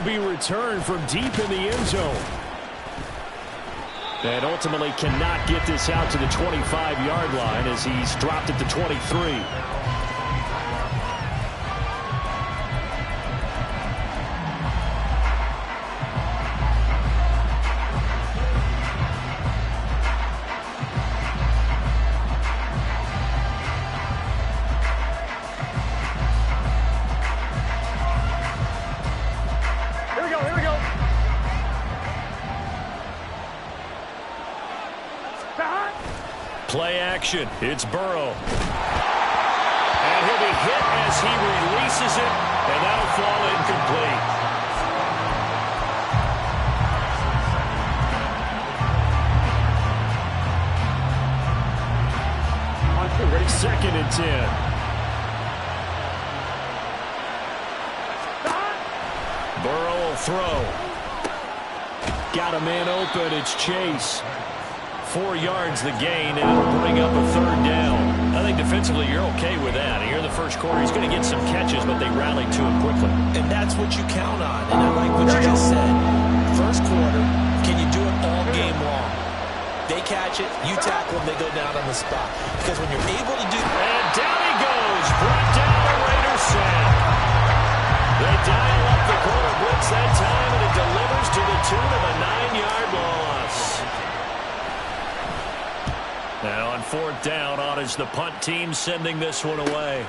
be returned from deep in the end zone. And ultimately cannot get this out to the 25-yard line as he's dropped at the 23. Play action. It's Burrow. And he'll be hit as he releases it, and that'll fall incomplete. Second and 10. Burrow will throw. Got a man open. It's Chase. 4 yards the gain, and it'll bring up a third down. I think defensively you're okay with that. Here in the first quarter, he's going to get some catches, but they rallied to him quickly. And that's what you count on. And I like what you just said. First quarter, can you do it all game long? They catch it, you tackle them, they go down on the spot. Because when you're able to do... And down he goes. Brought down the Raiders sack. They dial up the quarter blitz that time, and it delivers to the tune of a 9-yard loss. Now on fourth down, on is the punt team sending this one away.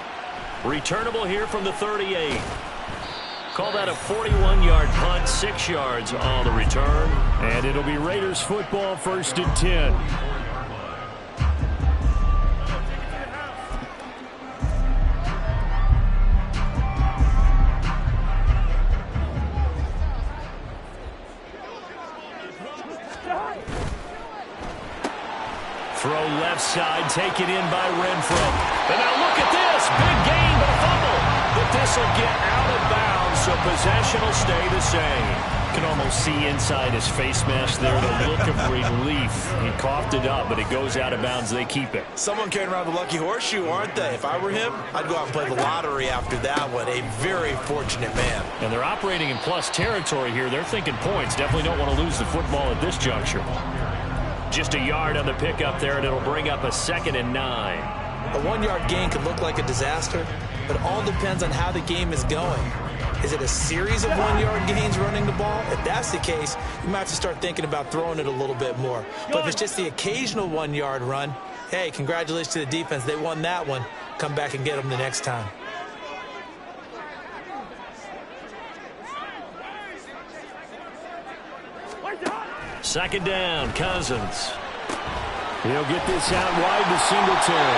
Returnable here from the 38. Call that a 41-yard punt, 6 yards on the return. And it'll be Raiders football, first and 10. Throw left side, taken in by Renfro. And now look at this. Big gain, but a fumble. But this will get out of bounds, so possession will stay the same. You can almost see inside his face mask there the look of relief. He coughed it up, but it goes out of bounds. They keep it. Someone carrying around the lucky horseshoe, aren't they? If I were him, I'd go out and play the lottery after that one. A very fortunate man. And they're operating in plus territory here. They're thinking points. Definitely don't want to lose the football at this juncture. Just a yard on the pickup there, and it'll bring up a 2nd and 9. A 1-yard gain could look like a disaster, but it all depends on how the game is going. Is it a series of 1-yard gains running the ball? If that's the case, you might have to start thinking about throwing it a little bit more. But if it's just the occasional 1-yard run, hey, congratulations to the defense. They won that one. Come back and get them the next time. Second down, Cousins. He'll get this out wide to Singletary.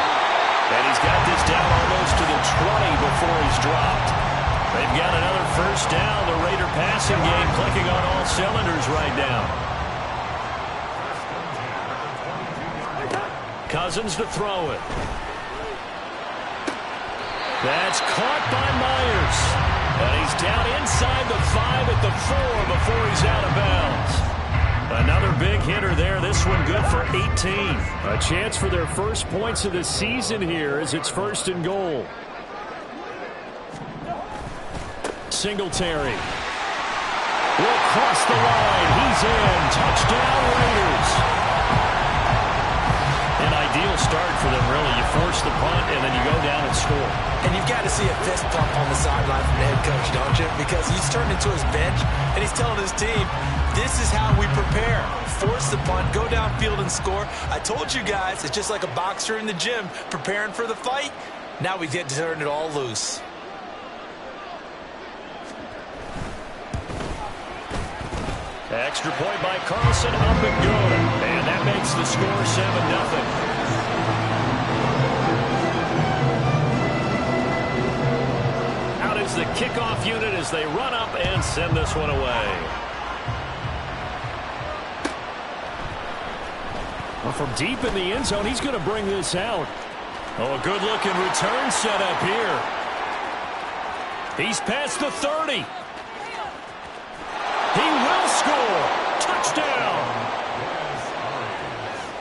And he's got this down almost to the 20 before he's dropped. They've got another first down. The Raider passing game clicking on all cylinders right now. Cousins to throw it. That's caught by Myers. And he's down inside the 5 at the 4 before he's out of bounds. Another big hitter there. This one good for 18. A chance for their first points of the season here as it's 1st and goal. Singletary will cross the line. He's in. Touchdown, Raiders. An ideal start for them, really. You force the punt, and then you go down and score. And you've got to see a fist pump on the sideline from the head coach, don't you? Because he's turned into his bench, and he's telling his team, this is how we prepare. Force the punt, go downfield and score. I told you guys, it's just like a boxer in the gym preparing for the fight. Now we get to turn it all loose. Extra point by Carlson, up and good. And that makes the score 7-0. Out is the kickoff unit as they run up and send this one away. Well, from deep in the end zone, he's going to bring this out. Oh, a good-looking return set up here. He's past the 30. He will score. Touchdown.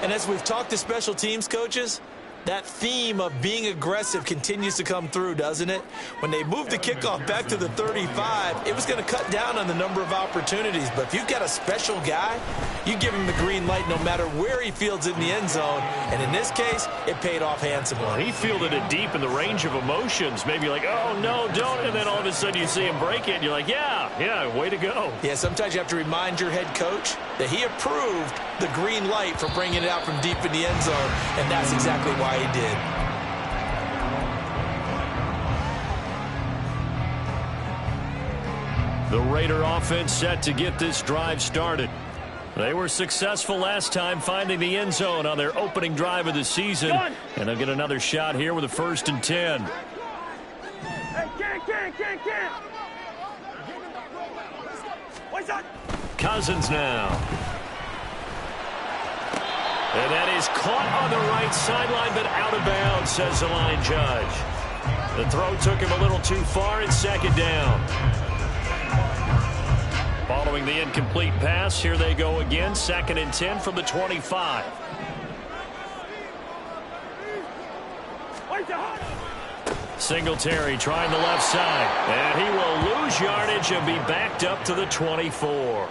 And as we've talked to special teams coaches, That theme of being aggressive continues to come through, doesn't it? When they moved the kickoff back to the 35, it was going to cut down on the number of opportunities. But if you've got a special guy, you give him the green light no matter where he fields it in the end zone. And in this case, it paid off handsomely. Well, he fielded it deep in the range of emotions. Maybe like, oh, no, don't. And then all of a sudden you see him break it, and you're like, yeah, way to go. Yeah, sometimes you have to remind your head coach that he approved the green light for bringing it out from deep in the end zone, and that's exactly why he did. The Raider offense set to get this drive started. They were successful last time finding the end zone on their opening drive of the season, and they'll get another shot here with a 1st and 10. Cousins now. And that is caught on the right sideline, but out of bounds, says the line judge. The throw took him a little too far, and 2nd down. Following the incomplete pass, here they go again, 2nd and 10 from the 25. Singletary trying the left side, and he will lose yardage and be backed up to the 24.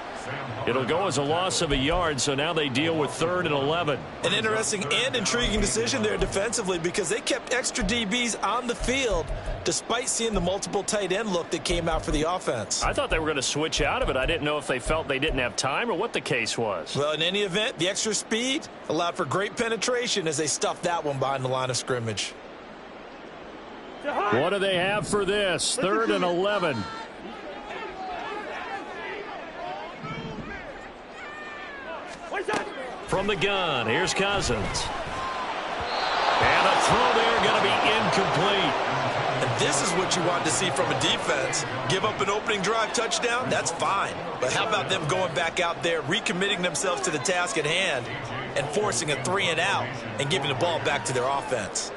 It'll go as a loss of a yard, so now they deal with 3rd and 11. An interesting and intriguing decision there defensively because they kept extra DBs on the field despite seeing the multiple tight end look that came out for the offense. I thought they were going to switch out of it. I didn't know if they felt they didn't have time or what the case was. Well, in any event, the extra speed allowed for great penetration as they stuffed that one behind the line of scrimmage. What do they have for this? 3rd and 11. From the gun, here's Cousins. And a throw there going to be incomplete. And this is what you want to see from a defense. Give up an opening drive touchdown, that's fine. But how about them going back out there, recommitting themselves to the task at hand, and forcing a 3-and-out and giving the ball back to their offense?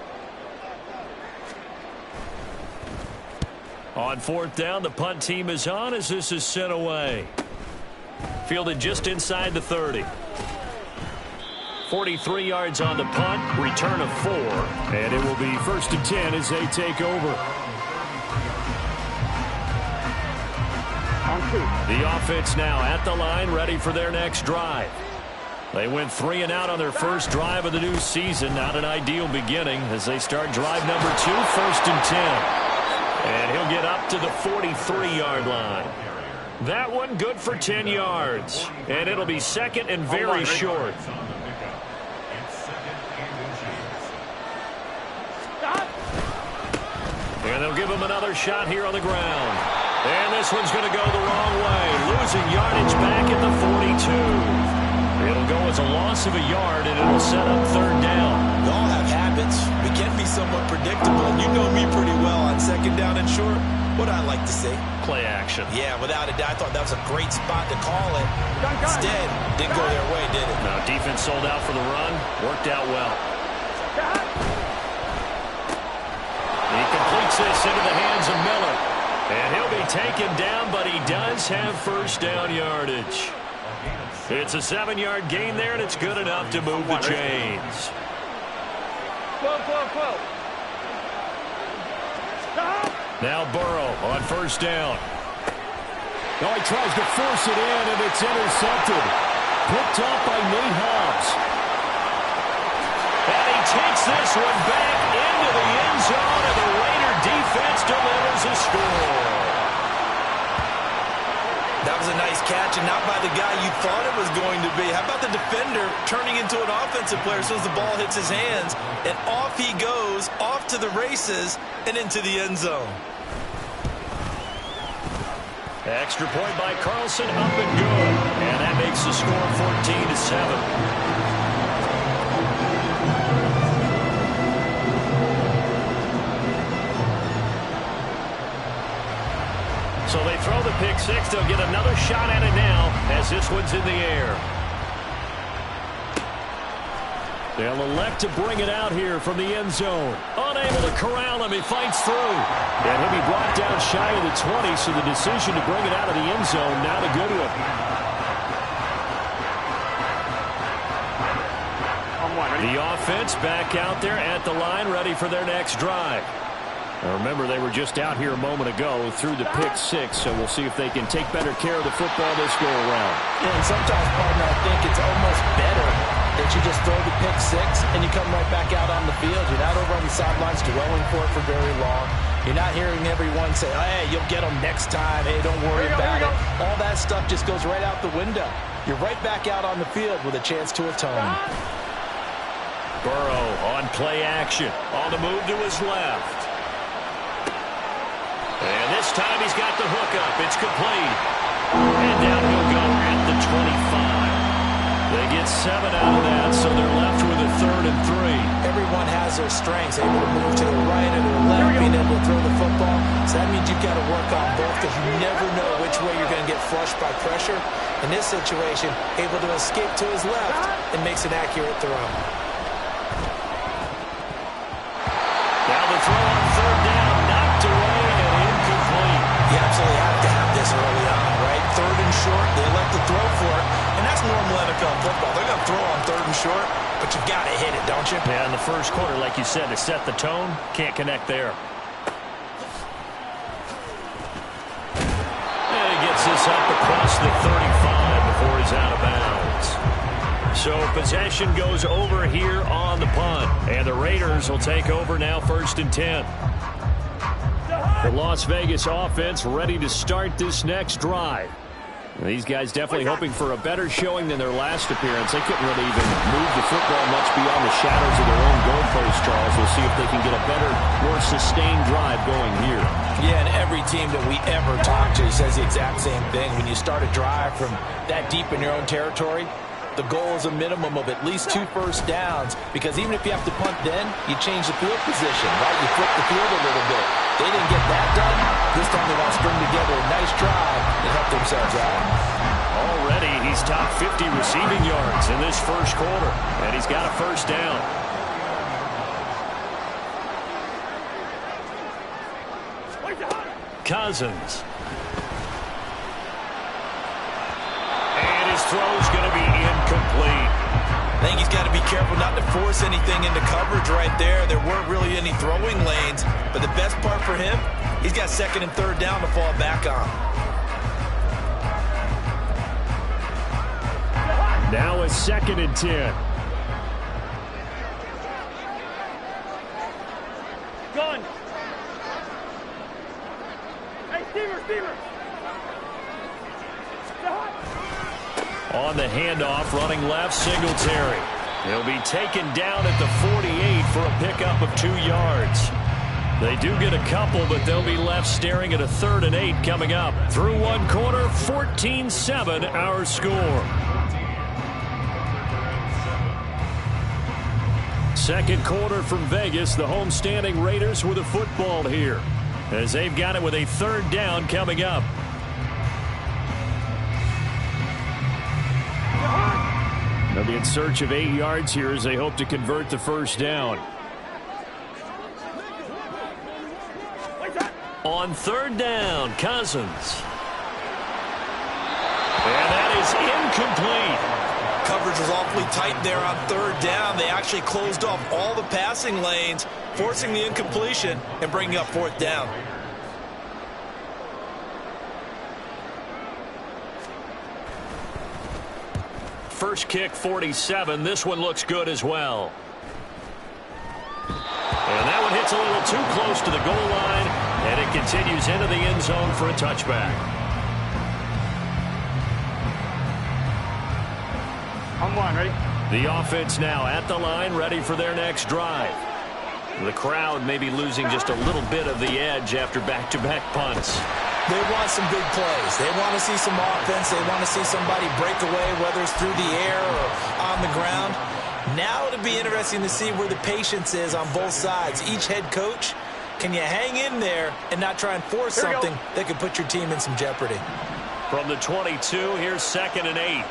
On 4th down, the punt team is on as this is sent away. Fielded just inside the 30. 43 yards on the punt, return of 4. And it will be 1st and 10 as they take over. The offense now at the line, ready for their next drive. They went 3-and-out on their first drive of the new season. Not an ideal beginning as they start drive number 2, 1st and 10. And he'll get up to the 43-yard line. That one good for 10 yards. And it'll be 2nd and very short. And they'll give him another shot here on the ground. And this one's going to go the wrong way. Losing yardage back at the 42. It'll go as a loss of a yard, and it'll set up 3rd down. We all have habits. We can be somewhat predictable. And you know me pretty well on 2nd down and short. What I like to see. Play action. Yeah, without a doubt. I thought that was a great spot to call it. Instead, didn't go their way, did it? No, defense sold out for the run. Worked out well. He completes this into the hands of Miller. And he'll be taken down, but he does have 1st down yardage. It's a 7-yard gain there, and it's good enough to move the chains. Now Burrow on 1st down. Oh, he tries to force it in, and it's intercepted. Picked off by Nate Hobbs. And he takes this one back into the end zone, and the Raider defense delivers a score. That was a nice catch, and not by the guy you thought it was going to be. How about the defender turning into an offensive player as soon as the ball hits his hands, and off he goes, off to the races, and into the end zone. Extra point by Carlson, up and good. And that makes the score 14-7. So they throw the pick six. They'll get another shot at it now as this one's in the air. They'll elect to bring it out here from the end zone. Unable to corral him. He fights through. And he'll be brought down shy of the 20, so the decision to bring it out of the end zone, not a good one. The offense back out there at the line, ready for their next drive. Now remember, they were just out here a moment ago through the pick six, so we'll see if they can take better care of the football this go around. Yeah, and sometimes, partner, I think it's almost better that you just throw the pick six and you come right back out on the field. You're not over on the sidelines dwelling for it for very long. You're not hearing everyone say, hey, you'll get them next time. Hey, don't worry about it. All that stuff just goes right out the window. You're right back out on the field with a chance to atone. Burrow on play action. On the move to his left. And this time he's got the hook up. It's complete. And down he'll go at the 25. They get 7 out of that, so they're left with a 3rd and 3. Everyone has their strengths, able to move to the right or to the left, being able to throw the football. So that means you've got to work on both because you never know which way you're going to get flushed by pressure. In this situation, able to escape to his left and makes an accurate throw. Now the throw on 3rd down, knocked away and incomplete. You absolutely have to have this early on, right? 3rd and short, they elect to throw for it, and that's normal NFL football. They're going to throw on 3rd and short, but you've got to hit it, don't you? Yeah, in the first quarter, like you said, to set the tone, can't connect there. And he gets this up across the 35 before he's out of bounds. So possession goes over here on the punt, and the Raiders will take over now 1st and 10. The Las Vegas offense ready to start this next drive. These guys definitely hoping for a better showing than their last appearance. They couldn't really even move the football much beyond the shadows of their own goalpost, Charles. We'll see if they can get a better, more sustained drive going here. Yeah, and every team that we ever talk to says the exact same thing. When you start a drive from that deep in your own territory, the goal is a minimum of at least 2 first downs, because even if you have to punt then, you change the field position, right? You flip the field a little bit. They didn't get that done. This time they want to string together a nice drive to help themselves out. Already he's top 50 receiving yards in this first quarter, and he's got a 1st down. Cousins. And his throw's going to be incomplete. I think he's got to be careful not to force anything into coverage right there. There weren't really any throwing lanes, but the best part for him, he's got 2nd and 3rd down to fall back on. Now a 2nd and 10. Gun. Hey, Steamer. On the handoff, running left, Singletary. He'll be taken down at the 48 for a pickup of 2 yards. They do get a couple, but they'll be left staring at a 3rd and 8 coming up. Through 1 quarter, 14-7 our score. 2nd quarter from Vegas, the homestanding Raiders with a football here, as they've got it with a 3rd down coming up. They'll be in search of 8 yards here as they hope to convert the 1st down. On 3rd down, Cousins. And that is incomplete. Coverage was awfully tight there on 3rd down. They actually closed off all the passing lanes, forcing the incompletion and bringing up 4th down. First kick, 47. This one looks good as well. And that one hits a little too close to the goal line, and it continues into the end zone for a touchback. On 1, ready? The offense now at the line, ready for their next drive. The crowd may be losing just a little bit of the edge after back-to-back punts. They want some big plays. They want to see some offense. They want to see somebody break away, whether it's through the air or on the ground. Now it'll be interesting to see where the patience is on both sides. Each head coach, can you hang in there and not try and force something that could put your team in some jeopardy? From the 22, here's 2nd and 8.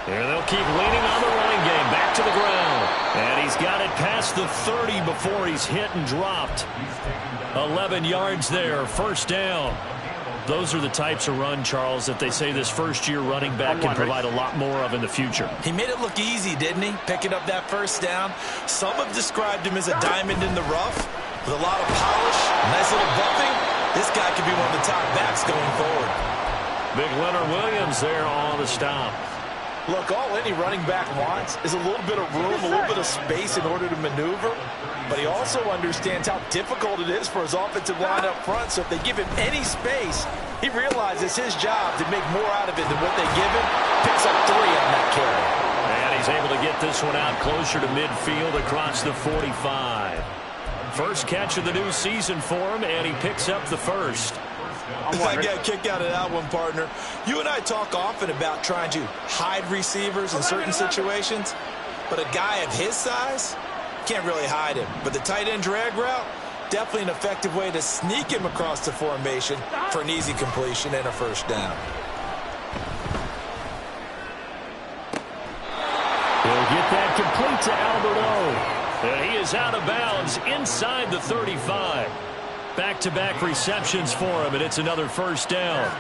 And they'll keep leaning on the running game. Back to the ground. And he's got it past the 30 before he's hit and dropped. 11 yards there, 1st down. Those are the types of run, Charles, that they say this first-year running back can provide a lot more of in the future. He made it look easy, didn't he? Picking up that first down. Some have described him as a diamond in the rough with a lot of polish, nice little bumping. This guy could be one of the top backs going forward. Big Leonard Williams there on the stop. Look, all any running back wants is a little bit of room, a little bit of space in order to maneuver. But he also understands how difficult it is for his offensive line up front. So if they give him any space, he realizes his job to make more out of it than what they give him. Picks up 3 on that carry. And he's able to get this one out closer to midfield across the 45. First catch of the new season for him, and he picks up the first. I got a kick out of that one, partner. You and I talk often about trying to hide receivers in certain situations, but a guy of his size can't really hide him. But the tight end drag route, definitely an effective way to sneak him across the formation for an easy completion and a first down. He'll get that complete to Albert O. And he is out of bounds inside the 35. Back-to-back receptions for him, and it's another first down.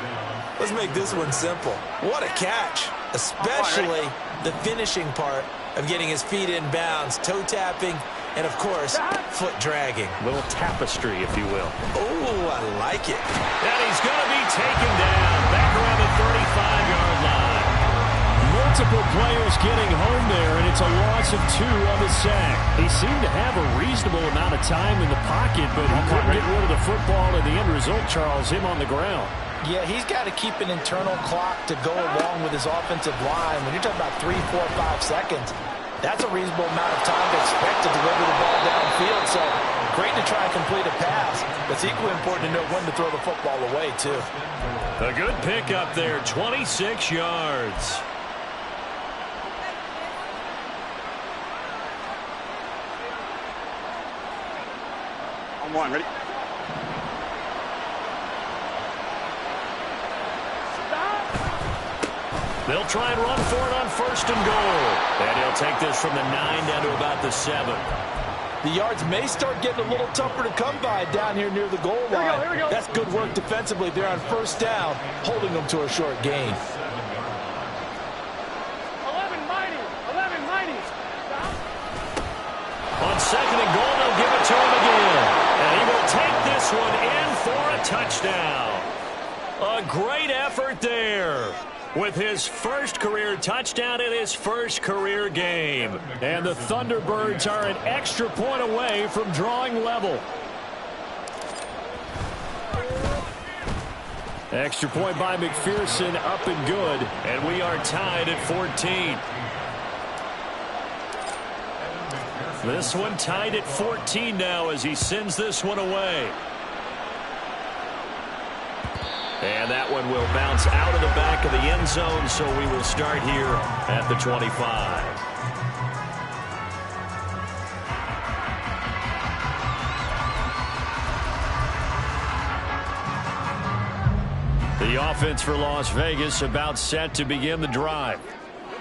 Let's make this one simple. What a catch, especially the finishing part of getting his feet in bounds, toe tapping, and, of course, foot dragging. Little tapestry, if you will. Oh, I like it. And he's going to be taken down back around the 35-yard line. Multiple players getting home there, and it's a loss of 2 on the sack. He seemed to have a reasonable amount of time in the pocket, but he couldn't get rid of the football, and the end result, Charles, him on the ground. Yeah, he's got to keep an internal clock to go along with his offensive line. When you're talking about 3, 4, 5 seconds, that's a reasonable amount of time to expect to deliver the ball downfield. So great to try and complete a pass, but it's equally important to know when to throw the football away, too. A good pickup there, 26 yards. On one, ready? They'll try and run for it on first and goal. And he'll take this from the 9 down to about the 7. The yards may start getting a little tougher to come by down here near the goal line. Here we go. That's good work defensively there on first down, holding them to a short gain. 11 mighty. On second and goal, they'll give it to him again. And he will take this one in for a touchdown. A great effort there with his first career touchdown in his first career game. And the Thunderbirds are an extra point away from drawing level. Extra point by McPherson, up and good. And we are tied at 14. This one tied at 14 now as he sends this one away. And that one will bounce out of the back of the end zone, so we will start here at the 25. The offense for Las Vegas about set to begin the drive.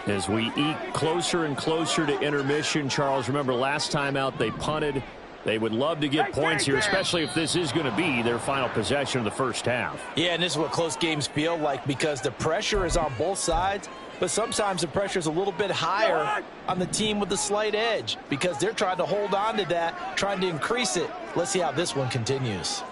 As we eke closer and closer to intermission, Charles, remember last time out they punted. They would love to get points here, especially if this is going to be their final possession of the first half. Yeah, and this is what close games feel like because the pressure is on both sides, but sometimes the pressure is a little bit higher on the team with the slight edge because they're trying to hold on to that, trying to increase it. Let's see how this one continues.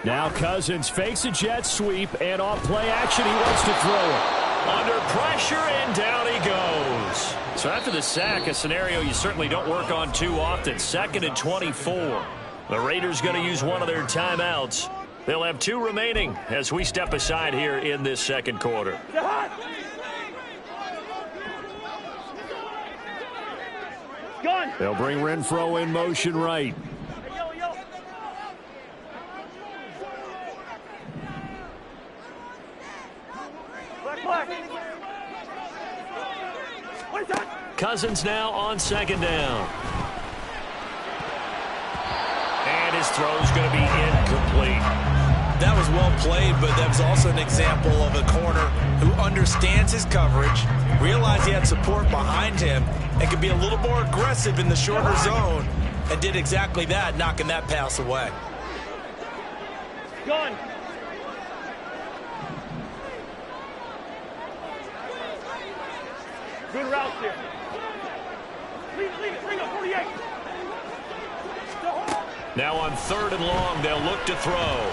Now Cousins fakes a jet sweep, and off play action, he wants to throw it. Under pressure, and down he goes. So after the sack, a scenario you certainly don't work on too often. 2nd and 24. The Raiders going to use one of their timeouts. They'll have 2 remaining as we step aside here in this second quarter. Gun. They'll bring Renfrow in motion right. Cousins now on 2nd down. And his throw's going to be incomplete. That was well played, but that was also an example of a corner who understands his coverage, realized he had support behind him, and could be a little more aggressive in the shorter zone, and did exactly that, knocking that pass away. Gun. running routes here. Lead it. Bring up 48. Now on 3rd and long, they'll look to throw.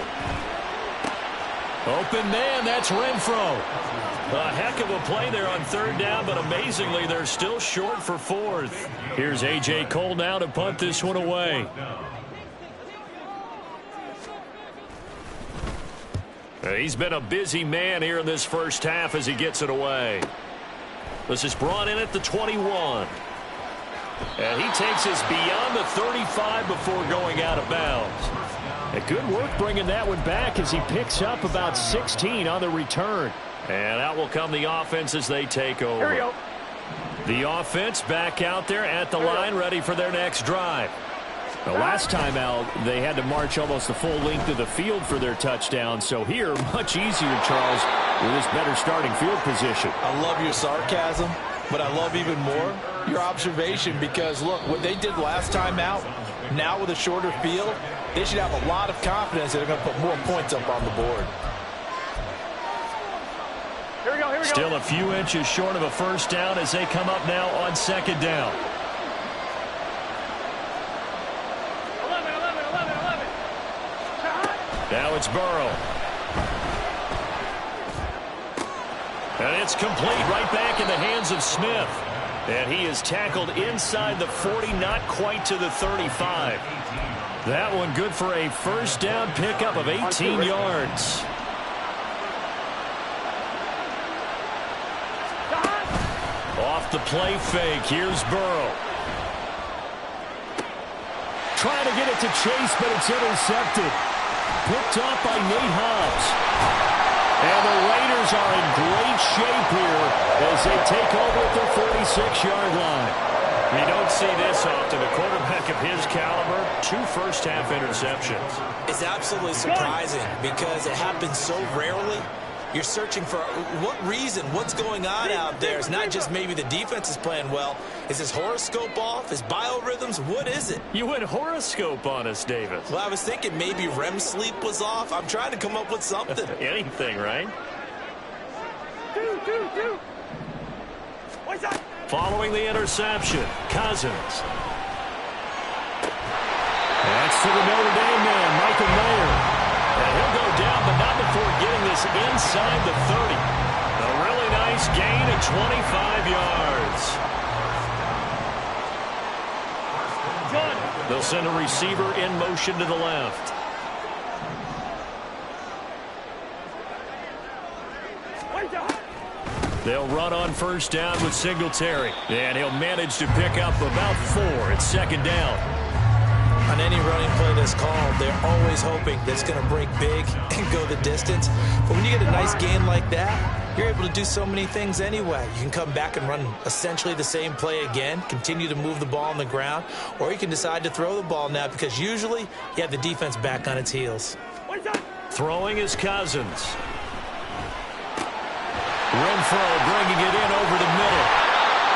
Open man, that's Renfro. A heck of a play there on 3rd down, but amazingly, they're still short for 4th. Here's A.J. Cole now to punt this one away. He's been a busy man here in this first half as he gets it away. This is brought in at the 21. And he takes us beyond the 35 before going out of bounds. A good work bringing that one back as he picks up about 16 on the return. And out will come the offense as they take over. Here we go. The offense back out there at the line, ready for their next drive. The last time out, they had to march almost the full length of the field for their touchdown. So here, much easier, Charles, with this better starting field position. I love your sarcasm, but I love even more your observation because, look, what they did last time out, now with a shorter field, they should have a lot of confidence that they're going to put more points up on the board. Here we go. Still a few inches short of a first down as they come up now on 2nd down. 11. Now it's Burrow. And it's complete right back in the hands of Smith. And he is tackled inside the 40, not quite to the 35. That one good for a first down pickup of 18 yards. Off the play fake, here's Burrow. Trying to get it to Chase, but it's intercepted. Picked off by Nate Hobbs. And the Raiders are in great shape here as they take over at the 46-yard line. You don't see this often. A quarterback of his caliber, 2 first-half interceptions. It's absolutely surprising because it happens so rarely. You're searching for what reason, what's going on out there. It's not just maybe the defense is playing well. Is his horoscope off? His biorhythms? What is it? You went horoscope on us, Davis. Well, I was thinking maybe REM sleep was off. I'm trying to come up with something. Anything, right? Two. What's that? Following the interception, Cousins. That's to the Notre Dame man, Michael Mayer. And he'll go down, but not before getting this inside the 30. A really nice gain of 25 yards. They'll send a receiver in motion to the left. They'll run on first down with Singletary. And he'll manage to pick up about 4 at 2nd down. On any running play that's called, they're always hoping that it's going to break big and go the distance. But when you get a nice gain like that, you're able to do so many things anyway. You can come back and run essentially the same play again, continue to move the ball on the ground, or you can decide to throw the ball now because usually you have the defense back on its heels. Throwing is Cousins. Renfro bringing it in over the middle.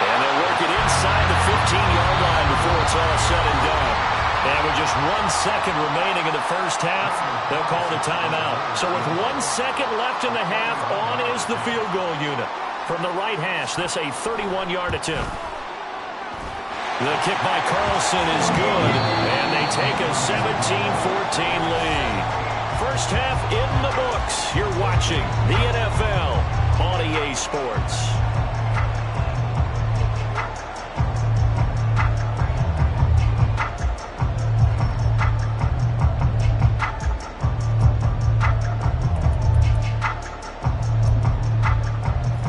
And they'll work it inside the 15-yard line before it's all said and done. And with just 1 second remaining in the first half, they'll call the timeout. So with 1 second left in the half, on is the field goal unit. From the right hash, this a 31-yard attempt. The kick by Carlson is good, and they take a 17-14 lead. First half in the books. You're watching the NFL on EA Sports.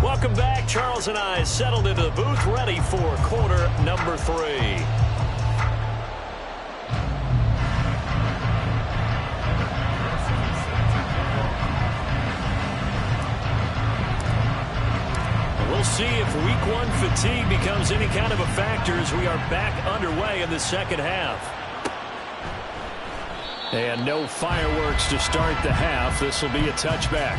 Welcome back. Charles and I settled into the booth, ready for quarter number 3. We'll see if week 1 fatigue becomes any kind of a factor as we are back underway in the second half. And no fireworks to start the half. This will be a touchback.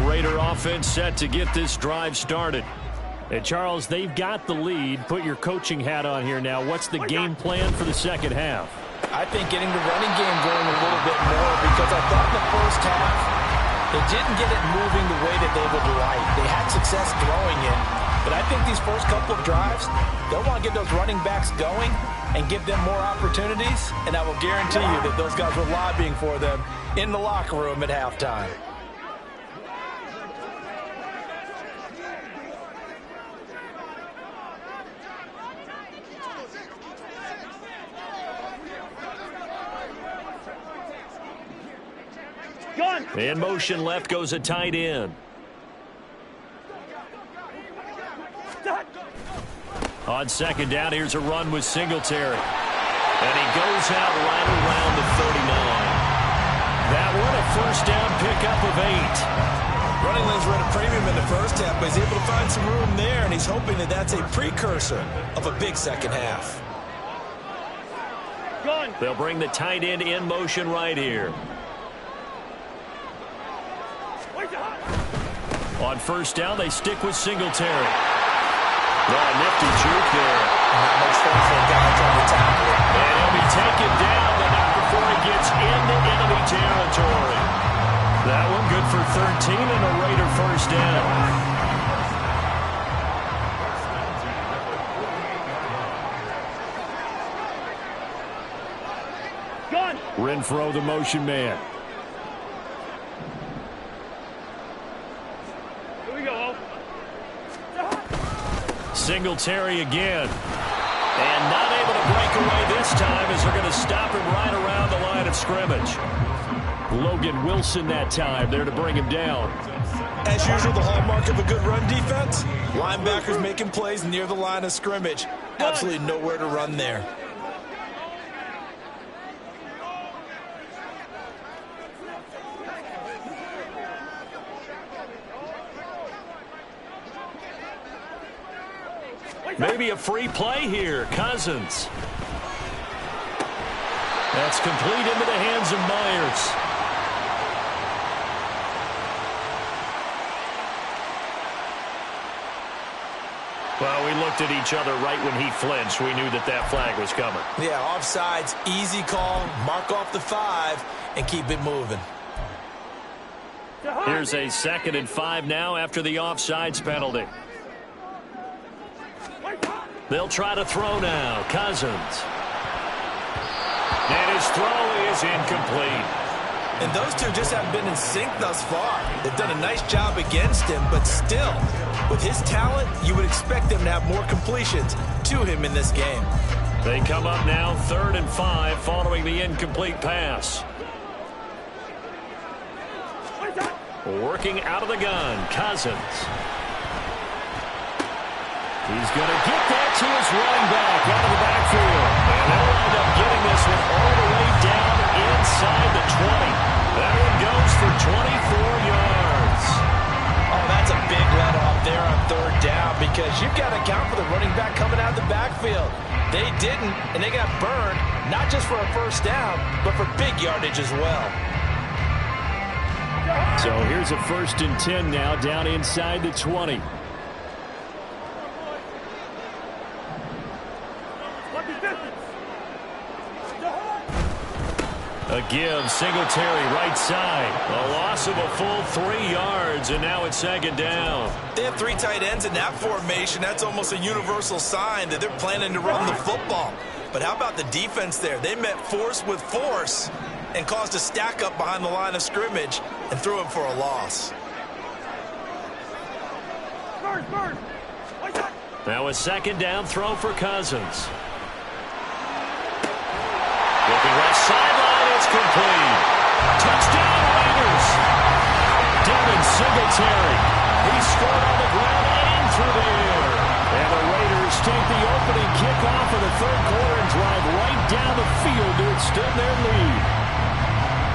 Raider offense set to get this drive started. And Charles, they've got the lead. Put your coaching hat on here now. What's the game plan for the second half? I think getting the running game going a little bit more, because I thought in the first half they didn't get it moving the way that they would like. They had success throwing it, but I think these first couple of drives, they'll want to get those running backs going and give them more opportunities, and I will guarantee you that those guys were lobbying for them in the locker room at halftime. In motion left goes a tight end. On second down, here's a run with Singletary. And he goes out right around the 39. That one a first down pickup of 8. Running lanes were at a premium in the first half, but he's able to find some room there, and he's hoping that that's a precursor of a big second half. They'll bring the tight end in motion right here. On first down, they stick with Singletary. Nifty juke there. Not much fun for a guy trying to tackle it. And he'll be taken down, but not before he gets into enemy territory. That one good for 13 and a Raider first down. Renfro, the motion man. Singletary again. And not able to break away this time as they're going to stop him right around the line of scrimmage. Logan Wilson that time there to bring him down. As usual, the hallmark of a good run defense, linebackers making plays near the line of scrimmage. Absolutely nowhere to run there. Maybe a free play here. Cousins. That's complete into the hands of Myers. Well, we looked at each other right when he flinched. We knew that that flag was coming. Yeah, offsides, easy call, mark off the 5, and keep it moving. Here's a 2nd and 5 now after the offsides penalty. They'll try to throw now. Cousins. And his throw is incomplete. And those two just haven't been in sync thus far. They've done a nice job against him, but still, with his talent, you would expect them to have more completions to him in this game. They come up now 3rd and 5 following the incomplete pass. Working out of the gun, Cousins. He's going to get that to his running back out of the backfield. And they'll end up getting this one all the way down inside the 20. That one goes for 24 yards. Oh, that's a big let off there on 3rd down, because you've got to account for the running back coming out of the backfield. They didn't, and they got burned, not just for a first down, but for big yardage as well. So here's a 1st and 10 now down inside the 20. A give, Singletary right side. A loss of a full 3 yards, and now it's 2nd down. They have 3 tight ends in that formation. That's almost a universal sign that they're planning to run the football. But how about the defense there? They met force with force and caused a stack up behind the line of scrimmage and threw him for a loss. Now a 2nd down throw for Cousins. Looking left sideline, it's complete. Touchdown Raiders. Devin Singletary. He scored on the ground and through the air. And the Raiders take the opening kickoff of the 3rd quarter and drive right down the field to extend their lead.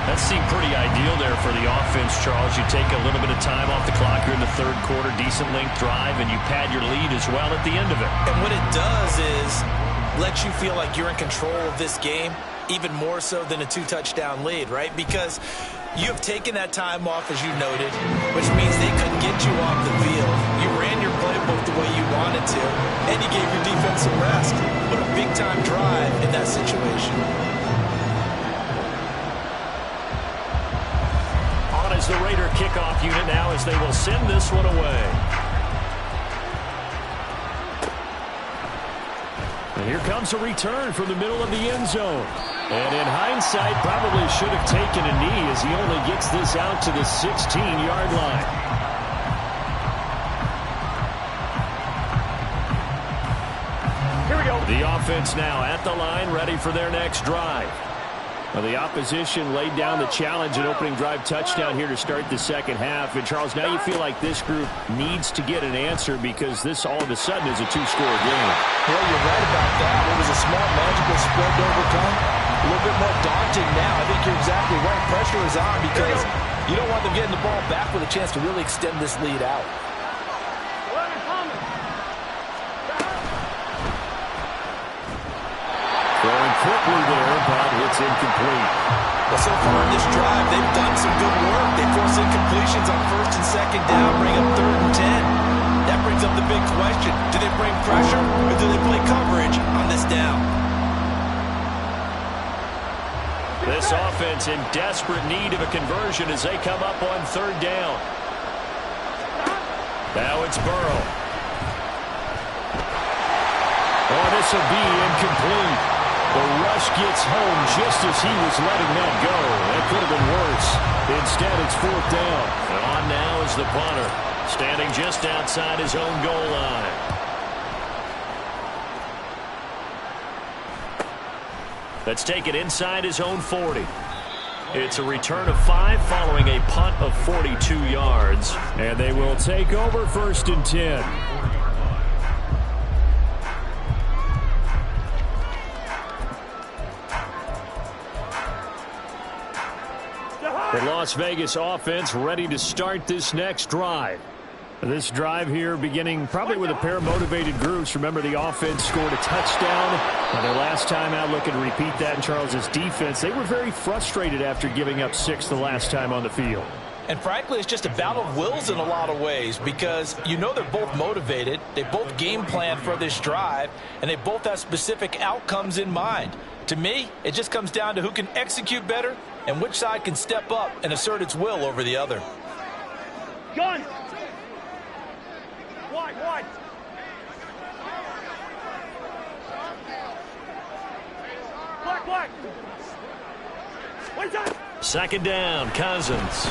That seemed pretty ideal there for the offense, Charles. You take a little bit of time off the clock here in the 3rd quarter, decent length drive, and you pad your lead as well at the end of it. And what it does is let you feel like you're in control of this game, even more so than a 2-touchdown lead, right? Because you have taken that time off, as you noted, which means they couldn't get you off the field. You ran your playbook the way you wanted to, and you gave your defense some rest. What a big-time drive in that situation. the Raider kickoff unit now as they will send this one away. And here comes a return from the middle of the end zone. And in hindsight, probably should have taken a knee as he only gets this out to the 16-yard line. Here we go. The offense now at the line, ready for their next drive. Well, the opposition laid down the challenge and opening drive touchdown here to start the second half. And, Charles, now you feel like this group needs to get an answer because this all of a sudden is a two-score game. Well, you're right about that. It was a small, magical spread to overcome. A little bit more daunting now. I think you're exactly right. Pressure is on because you don't want them getting the ball back with a chance to really extend this lead out. Throwing quickly there, but it's incomplete. Well, so far in this drive, they've done some good work. They force incompletions on first and second down, bring up 3rd and 10. That brings up the big question. Do they bring pressure or do they play coverage on this down? This offense in desperate need of a conversion as they come up on 3rd down. Now it's Burrow. Oh, this will be incomplete. The rush gets home just as he was letting that go. That could have been worse. Instead, it's 4th down. And on now is the punter, standing just outside his own goal line. Let's take it inside his own 40. It's a return of 5 following a punt of 42 yards. And they will take over 1st and 10. The Las Vegas offense ready to start this next drive. This drive here beginning probably with a pair of motivated groups. Remember, the offense scored a touchdown. Now, their last time out, looking to repeat that in Charles's defense. They were very frustrated after giving up 6 the last time on the field. And frankly, it's just a battle of wills in a lot of ways because you know they're both motivated. They both game plan for this drive, and they both have specific outcomes in mind. To me, it just comes down to who can execute better and which side can step up and assert its will over the other. Gun! Wide. Black. One time. 2nd down, Cousins.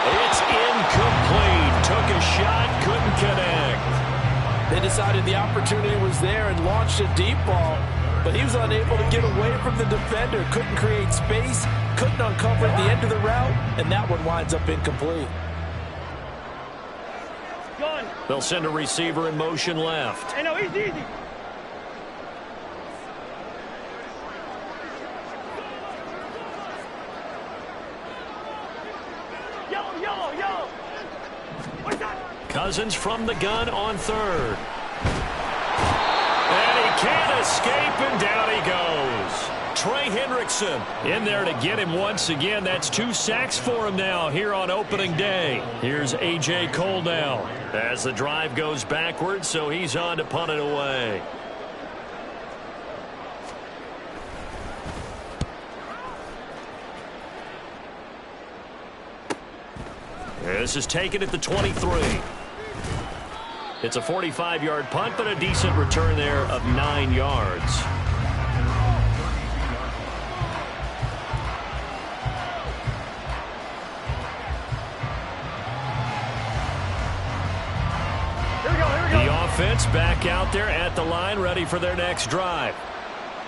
It's incomplete. Took a shot, couldn't connect. They decided the opportunity was there and launched a deep ball, but he was unable to get away from the defender. Couldn't create space, couldn't uncover the end of the route, and that one winds up incomplete. Gun. They'll send a receiver in motion left. Hey, no, easy. Yellow. What's that? Cousins from the gun on 3rd. And he can't escape, and down he goes. Trey Hendrickson in there to get him once again. That's 2 sacks for him now here on opening day. Here's A.J. Cole now as the drive goes backwards, so he's on to punt it away. This is taken at the 23. It's a 45-yard punt, but a decent return there of 9 yards. The offense back out there at the line, ready for their next drive.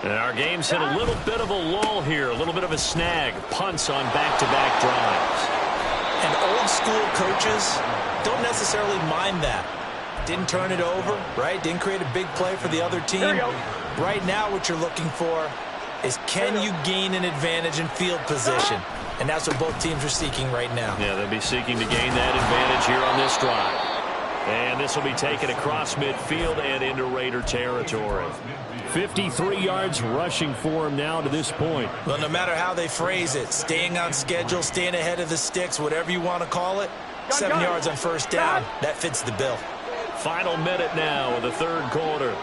And our game's hit a little bit of a lull here, a little bit of a snag. Punts on back-to-back drives. And old school coaches don't necessarily mind that. Didn't turn it over, right? Didn't create a big play for the other team. Right now what you're looking for is can you gain an advantage in field position? And that's what both teams are seeking right now. Yeah, they'll be seeking to gain that advantage here on this drive. And this will be taken across midfield and into Raider territory. 53 yards rushing for him now to this point. Well, no matter how they phrase it, staying on schedule, staying ahead of the sticks, whatever you want to call it, 7 yards on 1st down, that fits the bill. Final minute now of the 3rd quarter.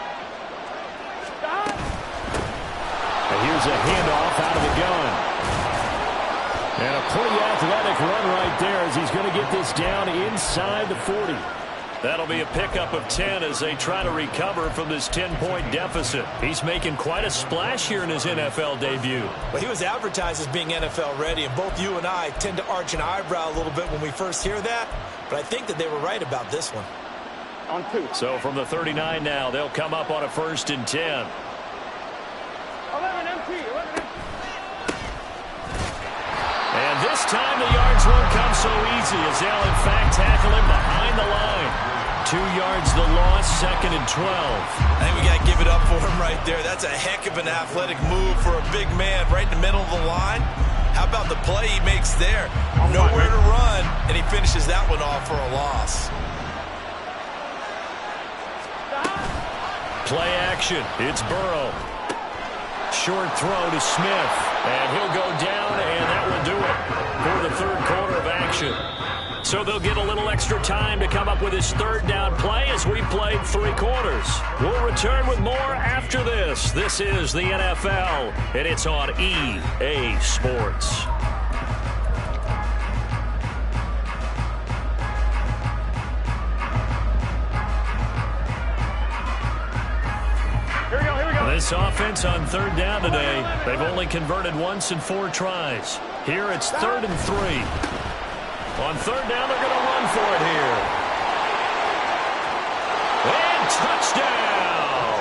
And here's a handoff out of the gun. And a pretty athletic run right there as he's going to get this down inside the 40. That'll be a pickup of 10 as they try to recover from this 10-point deficit. He's making quite a splash here in his NFL debut. Well, he was advertised as being NFL ready, and both you and I tend to arch an eyebrow a little bit when we first hear that, but I think that they were right about this one. On 2. So from the 39 now, they'll come up on a 1st and 10. 11 MT. 11 MT. And this time the yards won't come so easy as they'll in fact tackle him behind the line. 2 yards the loss, 2nd and 12. I think we got to give it up for him right there. That's a heck of an athletic move for a big man right in the middle of the line. How about the play he makes there? Nowhere to run, and he finishes that one off for a loss. Play action. It's Burrow. Short throw to Smith. And he'll go down, and that will do it for the 3rd quarter of action. So they'll get a little extra time to come up with his 3rd down play as we played 3 quarters. We'll return with more after this. This is the NFL, and it's on EA Sports. This offense on 3rd down today, they've only converted once in 4 tries. Here it's 3rd and 3. On 3rd down, they're going to run for it here. And touchdown!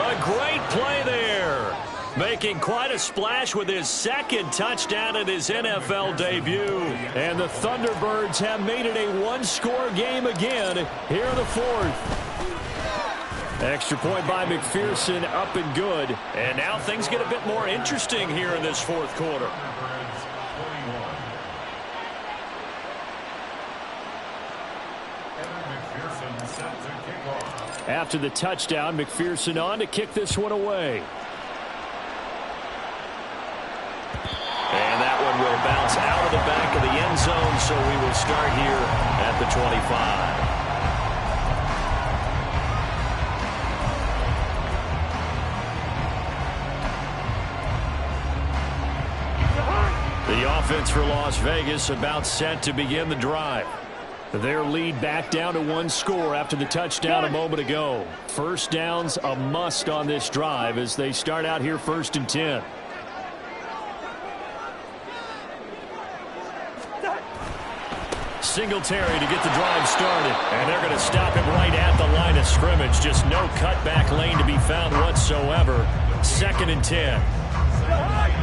A great play there. Making quite a splash with his 2nd touchdown in his NFL debut. And the Thunderbirds have made it a 1-score game again here in the 4th. Extra point by McPherson, up and good. And now things get a bit more interesting here in this 4th quarter. After the touchdown, McPherson on to kick this one away. And that one will bounce out of the back of the end zone, so we will start here at the 25. The offense for Las Vegas about set to begin the drive. Their lead back down to 1 score after the touchdown a moment ago. 1st down's a must on this drive as they start out here 1st and 10. Singletary to get the drive started. And they're going to stop him right at the line of scrimmage. Just no cutback lane to be found whatsoever. 2nd and 10.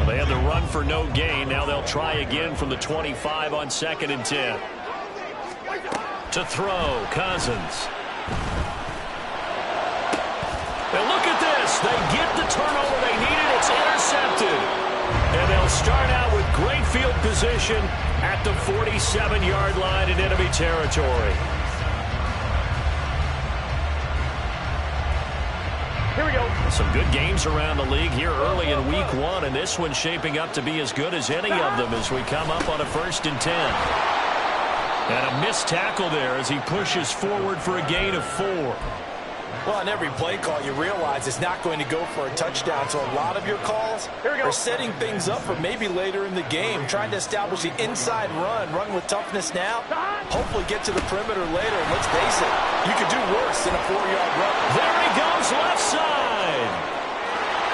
They had the run for no gain. Now they'll try again from the 25 on 2nd and 10. To throw, Cousins. And look at this. They get the turnover they needed. It's intercepted. And they'll start out with great field position at the 47-yard line in enemy territory. Here we go. Some good games around the league here early in week 1, and this one's shaping up to be as good as any of them as we come up on a 1st and 10. And a missed tackle there as he pushes forward for a gain of 4. Well, on every play call, you realize it's not going to go for a touchdown, so a lot of your calls are setting things up for maybe later in the game, trying to establish the inside run with toughness now, hopefully get to the perimeter later, and let's face it, you could do worse than a 4-yard run. There he goes, left side.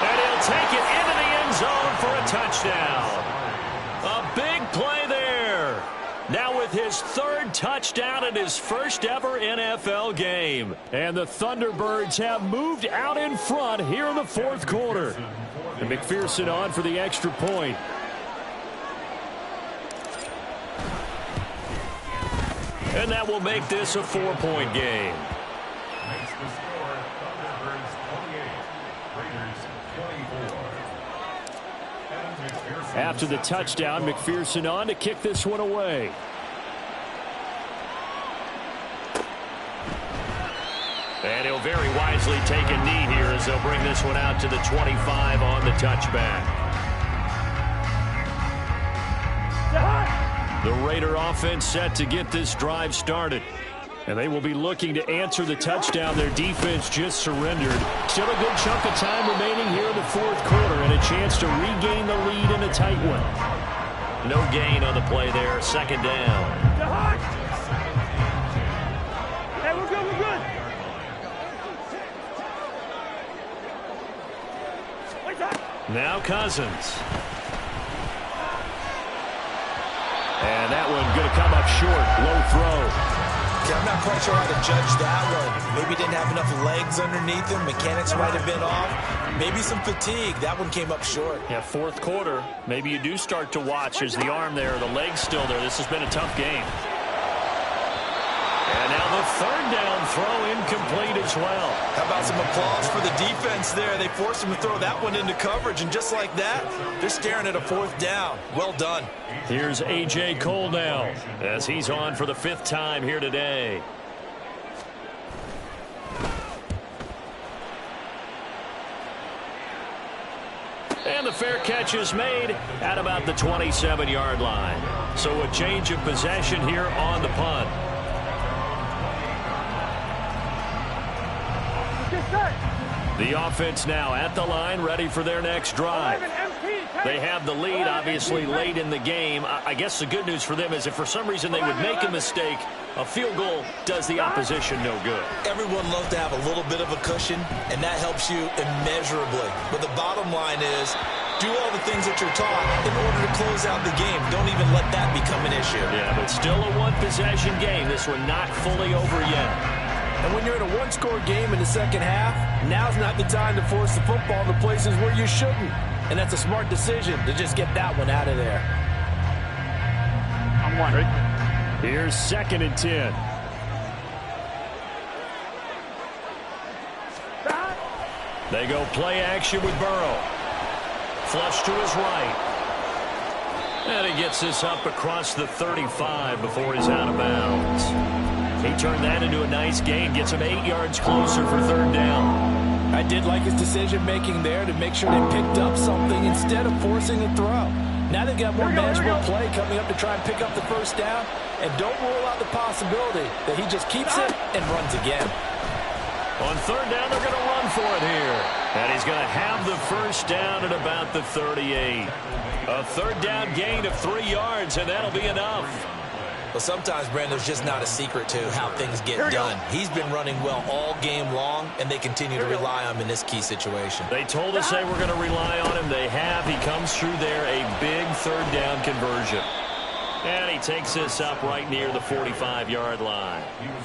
And he'll take it into the end zone for a touchdown. A big play there. Now with his 3rd touchdown in his 1st ever NFL game. And the Thunderbirds have moved out in front here in the 4th quarter. And McPherson on for the extra point. And that will make this a 4-point game. After the touchdown, McPherson on to kick this one away. And he'll very wisely take a knee here as they'll bring this one out to the 25 on the touchback. The Raider offense set to get this drive started. And they will be looking to answer the touchdown their defense just surrendered. Still a good chunk of time remaining here in the 4th quarter and a chance to regain the lead in a tight one. No gain on the play there. Second down. Hey, we're good, we're good. Now Cousins. And that one going to come up short. Low throw. Yeah, I'm not quite sure how to judge that one. Maybe didn't have enough legs underneath him. Mechanics might have been off. Maybe some fatigue. That one came up short. Yeah, fourth quarter. Maybe you do start to watch. There's the arm there, the leg's still there. This has been a tough game. And now the third down throw incomplete as well. How about some applause for the defense there? They forced him to throw that one into coverage, and just like that, they're staring at a fourth down. Well done. Here's A.J. Cole now as he's on for the 5th time here today. And the fair catch is made at about the 27-yard line. So a change of possession here on the punt. The offense now at the line, ready for their next drive. They have the lead, obviously, late in the game. I guess the good news for them is if for some reason they would make a mistake, a field goal does the opposition no good. Everyone loves to have a little bit of a cushion, and that helps you immeasurably. But the bottom line is, do all the things that you're taught in order to close out the game. Don't even let that become an issue. Yeah, but still a one-possession game. This one not fully over yet. And when you're in a one-score game in the second half, now's not the time to force the football in the places where you shouldn't. And that's a smart decision to just get that one out of there. I'm one. Ready? Here's 2nd and 10. They go play action with Burrow. Flush to his right. And he gets this up across the 35 before he's out of bounds. He turned that into a nice gain, gets him 8 yards closer for 3rd down. I did like his decision-making there to make sure they picked up something instead of forcing a throw. Now they've got more manageable play coming up to try and pick up the 1st down, and don't rule out the possibility that he just keeps it and runs again. On 3rd down, they're going to run for it here. And he's going to have the 1st down at about the 38. A 3rd down gain of 3 yards, and that'll be enough. Well, sometimes, Brandon, there's just not a secret to how things get done. He's been running well all game long, and they continue to rely on him in this key situation. They told us they were going to rely on him. They have. He comes through there, a big 3rd down conversion. And he takes this up right near the 45-yard line.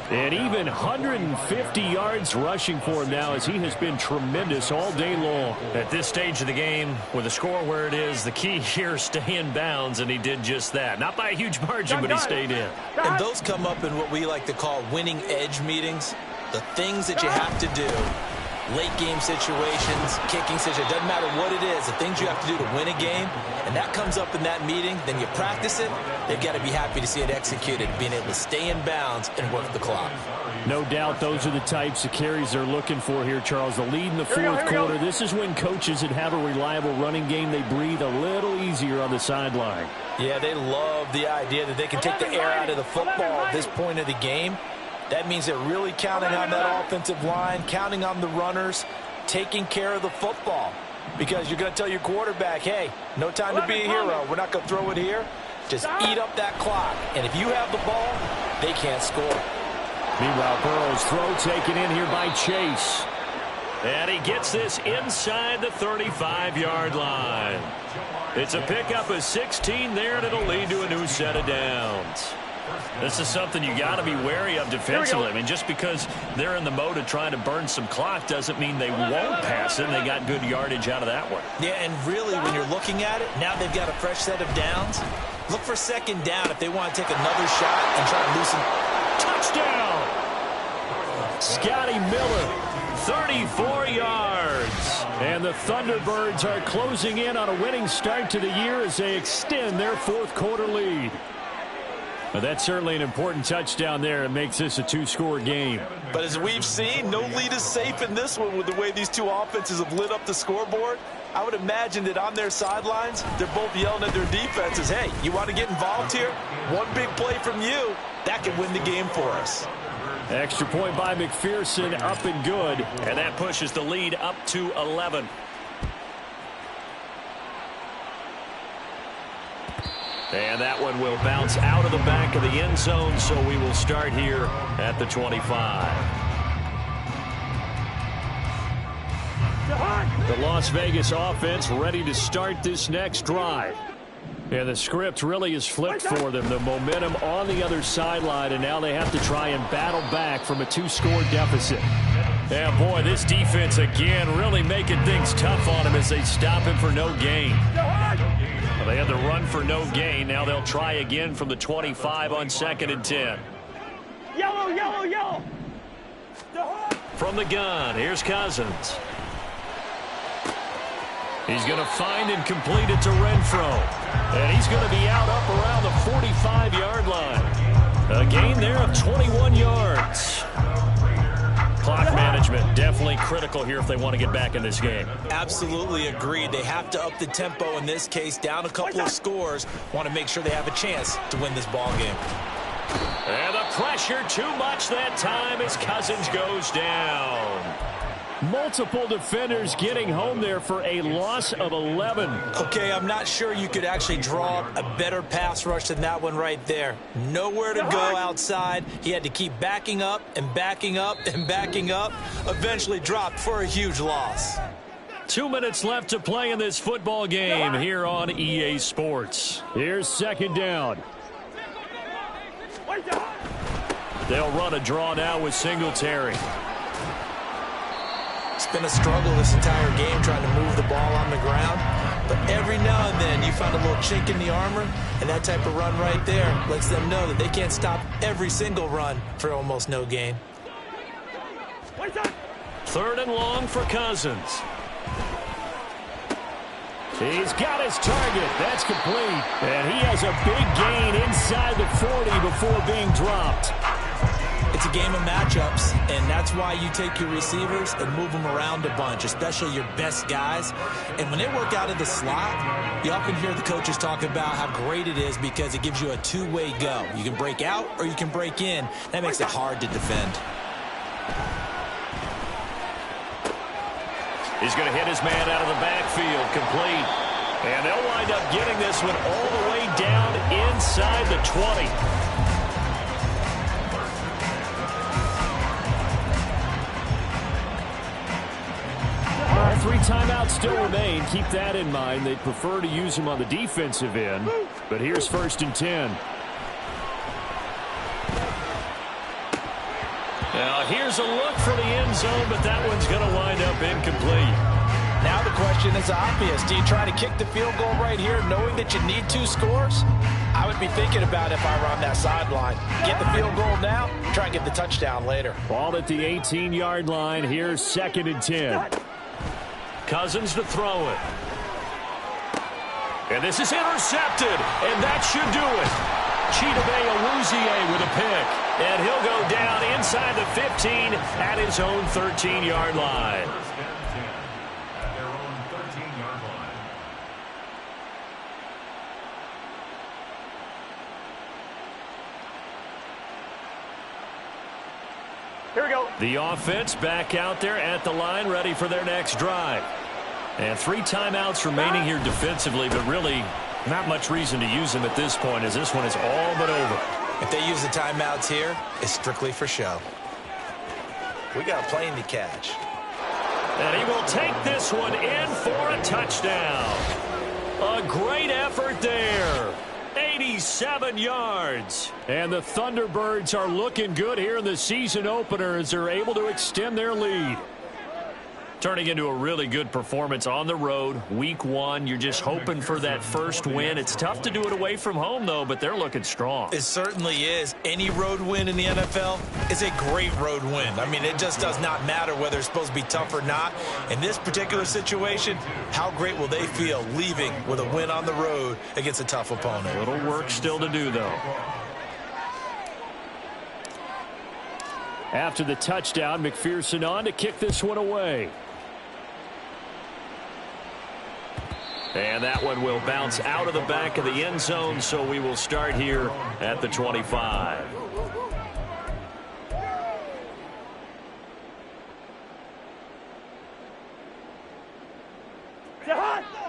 And even 150 yards rushing for him now as he has been tremendous all day long. At this stage of the game, with the score where it is, the key here is stay in bounds, and he did just that. Not by a huge margin, but he stayed in. And those come up in what we like to call winning edge meetings. The things that you have to do. Late game situations, kicking situations, doesn't matter what it is, the things you have to do to win a game, and that comes up in that meeting, then you practice it, they've got to be happy to see it executed, being able to stay in bounds and work the clock. No doubt those are the types of carries they're looking for here, Charles. The lead in the 4th quarter, this is when coaches that have a reliable running game, they breathe a little easier on the sideline. Yeah, they love the idea that they can take the air out of the football at this point of the game. That means they're really counting on that offensive line, counting on the runners, taking care of the football. Because you're going to tell your quarterback, hey, no time to be a hero. We're not going to throw it here. Just eat up that clock. And if you have the ball, they can't score. Meanwhile, Burrow's throw taken in here by Chase. And he gets this inside the 35-yard line. It's a pickup of 16 there, and it'll lead to a new set of downs. This is something you got to be wary of defensively. I mean, just because they're in the mode of trying to burn some clock doesn't mean they won't pass it, and they got good yardage out of that one. Yeah, and really, when you're looking at it, now they've got a fresh set of downs. Look for 2nd down if they want to take another shot and try to loosen. Touchdown! Scotty Miller, 34 yards. And the Thunderbirds are closing in on a winning start to the year as they extend their 4th quarter lead. Well, that's certainly an important touchdown there. It makes this a 2-score game. But as we've seen, no lead is safe in this one with the way these two offenses have lit up the scoreboard. I would imagine that on their sidelines, they're both yelling at their defenses, hey, you want to get involved here? One big play from you, that can win the game for us. Extra point by McPherson, up and good. And that pushes the lead up to 11. And that one will bounce out of the back of the end zone, so we will start here at the 25. The Las Vegas offense ready to start this next drive. And the script really is flipped for them. The momentum on the other sideline, and now they have to try and battle back from a 2-score deficit. Yeah, boy, this defense again really making things tough on him as they stop him for no gain. Well, they had the run for no gain. Now they'll try again from the 25 on 2nd and 10. Yellow, yellow, yellow. From the gun, here's Cousins. He's going to find and complete it to Renfro. And he's going to be out up around the 45-yard line. A gain there of 21 yards. Clock management definitely critical here if they want to get back in this game. Absolutely agreed. They have to up the tempo in this case, down a couple of scores. Want to make sure they have a chance to win this ball game. And the pressure too much that time as Cousins goes down. Multiple defenders getting home there for a loss of 11. Okay, I'm not sure you could actually draw a better pass rush than that one right there. Nowhere to go outside. He had to keep backing up and backing up and backing up. Eventually dropped for a huge loss. 2 minutes left to play in this football game here on EA Sports. Here's 2nd down. They'll run a draw now with Singletary. It's been a struggle this entire game trying to move the ball on the ground. But every now and then you find a little chink in the armor, and that type of run right there lets them know that they can't stop every single run for almost no gain. 3rd and long for Cousins. He's got his target. That's complete. And he has a big gain inside the 40 before being dropped. It's a game of matchups, and that's why you take your receivers and move them around a bunch, especially your best guys. And when they work out of the slot, you often hear the coaches talk about how great it is because it gives you a two-way go. You can break out or you can break in. That makes it hard to defend. He's going to hit his man out of the backfield, complete. And they'll wind up getting this one all the way down inside the 20. 3 timeouts still remain. Keep that in mind. They'd prefer to use them on the defensive end. But here's 1st and 10. Now here's a look for the end zone, but that one's going to wind up incomplete. Now the question is obvious. Do you try to kick the field goal right here knowing that you need 2 scores? I would be thinking about it if I were on that sideline. Get the field goal now, try and get the touchdown later. Ball at the 18-yard line. Here's 2nd and 10. Cousins to throw it. And this is intercepted, and that should do it. Chidobe Awuzie with a pick, and he'll go down inside the 15 at his own 13-yard line. Here we go. The offense back out there at the line, ready for their next drive. And 3 timeouts remaining here defensively, but really not much reason to use them at this point as this one is all but over. If they use the timeouts here, it's strictly for show. We got a plane to catch. And he will take this one in for a touchdown. A great effort there. 87 yards. And the Thunderbirds are looking good here in the season opener as they're able to extend their lead. Turning into a really good performance on the road. Week 1, you're just hoping for that first win. It's tough to do it away from home, though, but they're looking strong. It certainly is. Any road win in the NFL is a great road win. I mean, it just does not matter whether it's supposed to be tough or not. In this particular situation, how great will they feel leaving with a win on the road against a tough opponent? A little work still to do, though. After the touchdown, McPherson on to kick this one away. And that one will bounce out of the back of the end zone, so we will start here at the 25.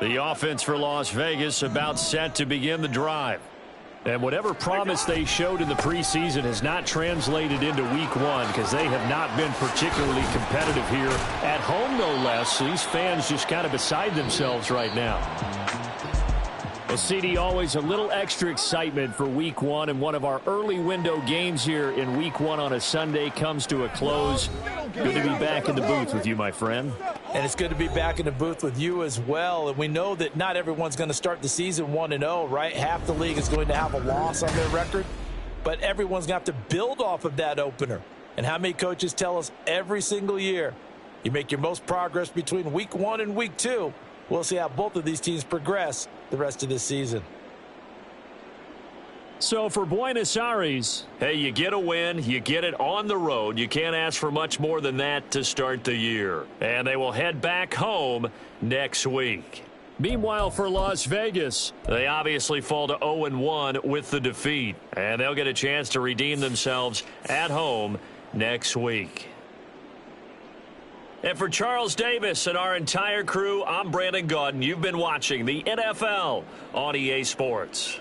The offense for Las Vegas about set to begin the drive. And whatever promise they showed in the preseason has not translated into week one because they have not been particularly competitive here at home, no less. So these fans just kind of beside themselves right now. Well, CD, always a little extra excitement for week one, and one of our early window games here in week one on a Sunday comes to a close. Good to be back in the booth with you, my friend. And it's good to be back in the booth with you as well. And we know that not everyone's going to start the season 1-0, right? Half the league is going to have a loss on their record. But everyone's going to have to build off of that opener. And how many coaches tell us every single year, you make your most progress between week one and week two. We'll see how both of these teams progress the rest of this season. So for Buenos Aires, hey, you get a win, you get it on the road. You can't ask for much more than that to start the year. And they will head back home next week. Meanwhile, for Las Vegas, they obviously fall to 0-1 with the defeat. And they'll get a chance to redeem themselves at home next week. And for Charles Davis and our entire crew, I'm Brandon Gaudin. You've been watching the NFL on EA Sports.